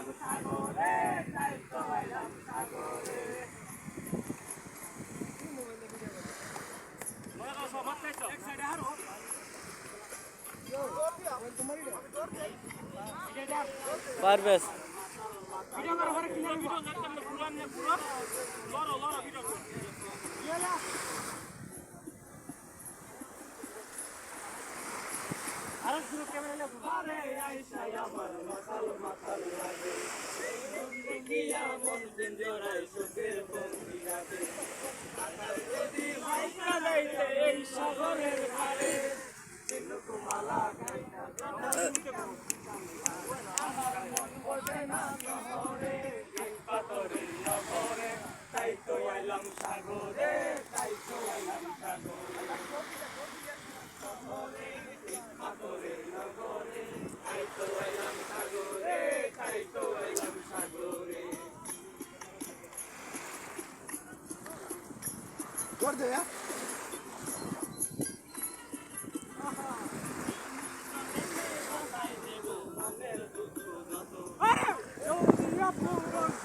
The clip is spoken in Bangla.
সাগরে তাই তো আইলাম সাগরে পারবেশ সাগরের ধারে পাথরের নগরে তাই তো আইলাম সাগরে তাই তো আইলাম সাগরে পাথরের নগরে তাই তো আইলাম সাগরে তাই তো আইলাম সাগরে Guarda, ya. আরে ও দিয়া পুরো